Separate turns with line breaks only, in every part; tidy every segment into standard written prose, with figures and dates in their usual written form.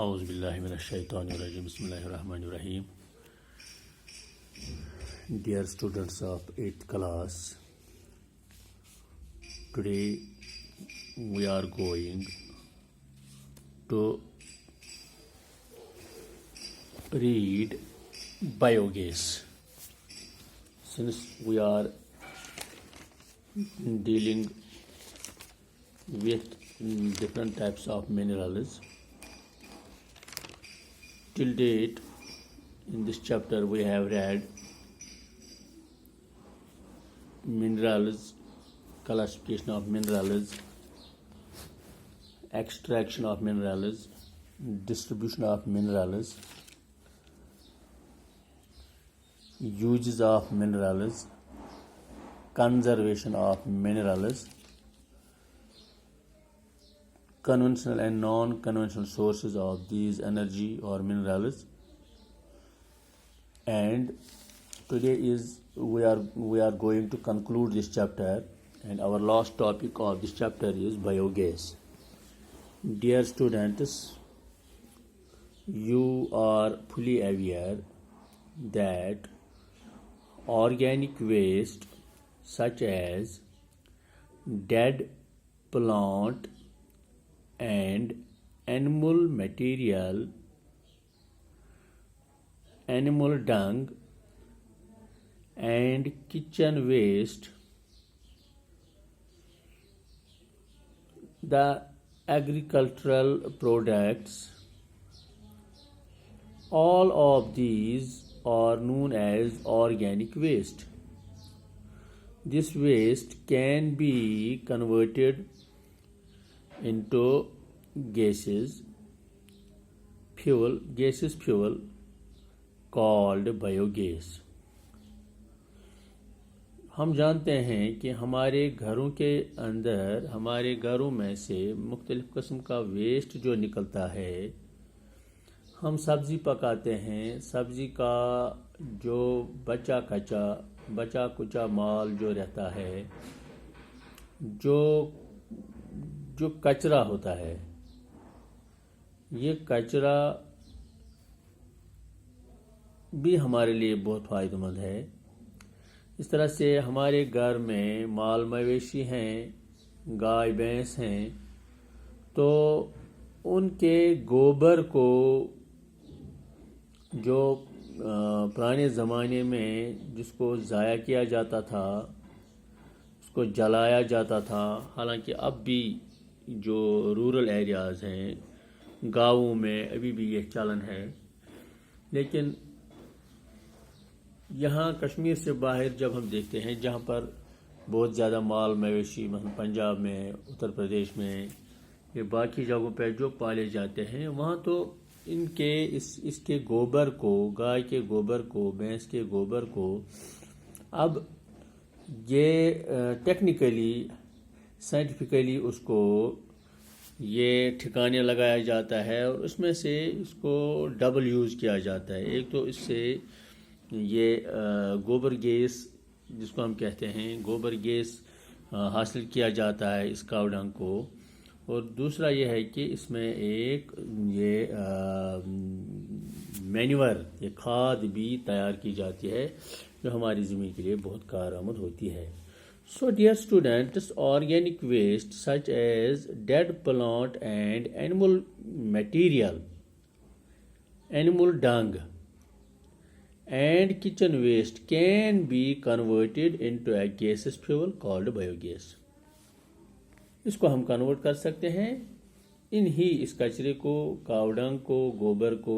اعوذ باللہ من الشیطان الرجیم بسم اللہ الرحمن الرحیم. Dear students of 8th class, today we are going to read biogas. Since we are dealing with different types of minerals, till date in this chapter we have read minerals, classification of minerals, extraction of minerals, distribution of minerals, uses of minerals, conservation of minerals, conventional and non-conventional sources of these energy or minerals. And today we are going to conclude this chapter, and our last topic of this chapter is biogas. Dear students, you are fully aware that organic waste such as dead plant and animal material, animal dung, and kitchen waste, the agricultural products, all of these are known as organic waste. This waste can be converted into gaseous fuel called biogas. ہم جانتے ہیں کہ ہمارے گھروں کے اندر، ہمارے گھروں میں سے مختلف قسم کا ویسٹ جو نکلتا ہے، ہم سبزی پکاتے ہیں، سبزی کا جو بچا کچا مال جو رہتا ہے، جو کچرا ہوتا ہے، یہ کچرا بھی ہمارے لیے بہت فائدہ مند ہے. اس طرح سے ہمارے گھر میں مال مویشی ہیں، گائے بھینس ہیں، تو ان کے گوبر کو جو پرانے زمانے میں جس کو ضائع کیا جاتا تھا، اس کو جلایا جاتا تھا، حالانکہ اب بھی جو رورل ایریاز ہیں، گاؤں میں ابھی بھی یہ چلن ہے، لیکن یہاں کشمیر سے باہر جب ہم دیکھتے ہیں جہاں پر بہت زیادہ مال مویشی، مثلا پنجاب میں، اتر پردیش میں، یہ باقی جگہوں پہ جو پالے جاتے ہیں، وہاں تو ان کے اس کے گوبر کو، گائے کے گوبر کو، بھینس کے گوبر کو اب یہ ٹیکنیکلی، سائنٹیفکلی اس کو یہ ٹھکانے لگایا جاتا ہے، اور اس میں سے اس کو ڈبل یوز کیا جاتا ہے. ایک تو اس سے یہ گوبر گیس جس کو ہم کہتے ہیں، گوبر گیس حاصل کیا جاتا ہے اس کاو ڈنگ کو، اور دوسرا یہ ہے کہ اس میں ایک یہ مینیور، یہ کھاد بھی تیار کی جاتی ہے جو ہماری زمین کے لیے بہت کارآمد ہوتی ہے. So dear students, organic waste such as dead plant and animal material, animal dung, and kitchen waste can be converted into a gaseous fuel called biogas. اس کو ہم کنورٹ کر سکتے ہیں، اس کچرے کو، کاو ڈنگ کو، گوبر کو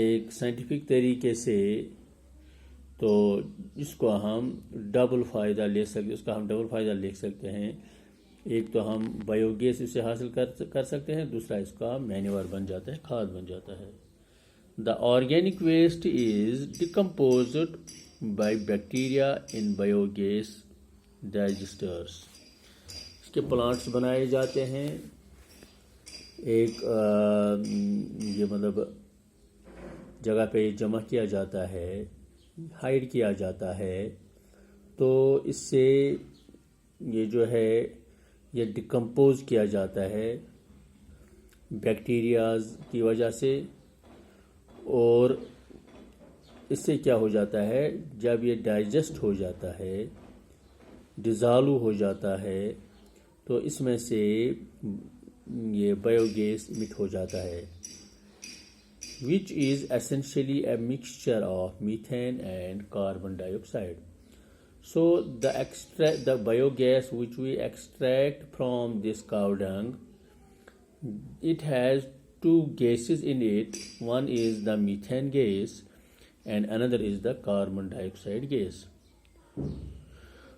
ایک سائنٹیفک طریقے سے، تو اس کو ہم ڈبل فائدہ لے سکتے ہیں. ایک تو ہم بایو گیس اسے حاصل کر سکتے ہیں، دوسرا اس کا مینیور بن جاتا ہے، کھاد بن جاتا ہے. The organic waste is decomposed by bacteria in biogas digesters. اس کے پلانٹس بنائے جاتے ہیں، ایک یہ مطلب جگہ پہ جمع کیا جاتا ہے، ہائڈ کیا جاتا ہے، تو اس سے یہ جو ہے یہ ڈیکمپوز کیا جاتا ہے، بیکٹیریاز کی وجہ سے، اور اس سے کیا ہو جاتا ہے، جب یہ ڈائجسٹ ہو جاتا ہے، ڈیزالو ہو جاتا ہے، تو اس میں سے یہ بایو گیس emit ہو جاتا ہے، which is essentially a mixture of methane and carbon dioxide. So the biogas which we extract from this cow dung, it has two gases in it. One is the methane gas and another is the carbon dioxide gas.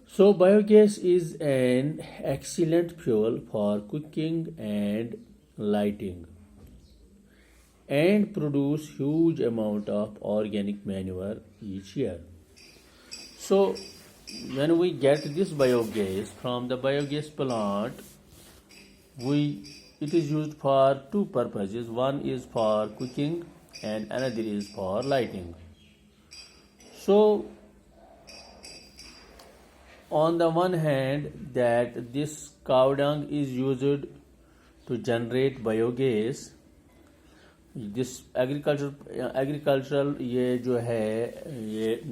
So biogas is an excellent fuel for cooking and lighting, and produce huge amount of organic manure each year. So when we get this biogas from the biogas plant, it is used for two purposes. One is for cooking and another is for lighting. So on the one hand, that this cow dung is used to generate biogas. This agricultural یہ جو ہے یہ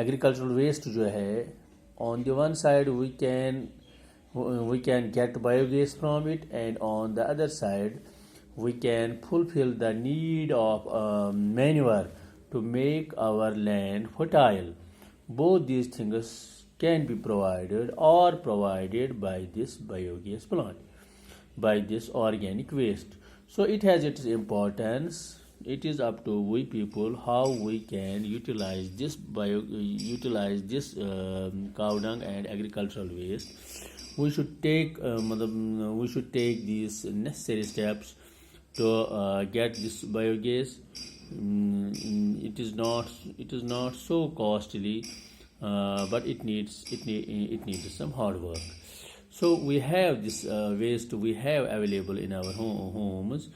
agricultural waste جو ہے, on the one side we can get biogas from it, and on the other side we can fulfill the need of manure to make our land fertile. Both these things can be provided by this biogas plant, by this organic waste. So it has its importance. It is up to we people how we can utilize this cow dung and agricultural waste. We should take these necessary steps to get this biogas. It is not so costly, but it needs some hard work. So we have this waste we have available in our homes,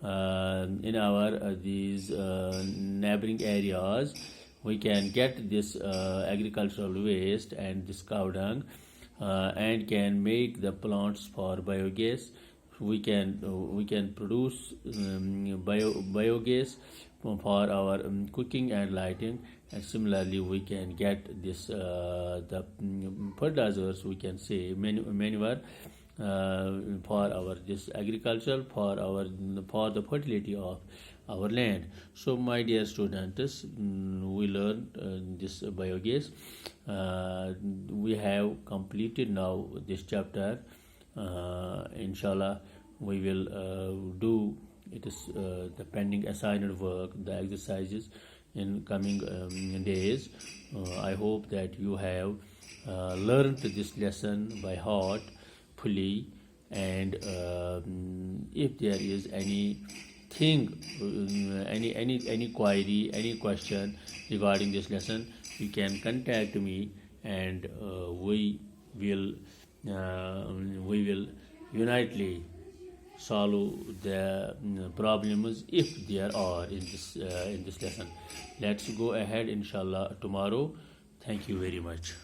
in our these neighboring areas. We can get this agricultural waste and this cow dung, and can make the plants for biogas. We can produce biogas for our cooking and lighting, and similarly we can get this the fertilizers, we can say manure, for our this agriculture, for the fertility of our land. So my dear students, we learned this biogas. We have completed now this chapter. Inshallah we will do it is the pending assigned work, the exercises in coming days. I hope that you have learned this lesson by heart fully, and if there is anything, any query, any question regarding this lesson, you can contact me, and we will unitely solve the problems if there are in this lesson. Let's go ahead inshallah tomorrow. Thank you very much.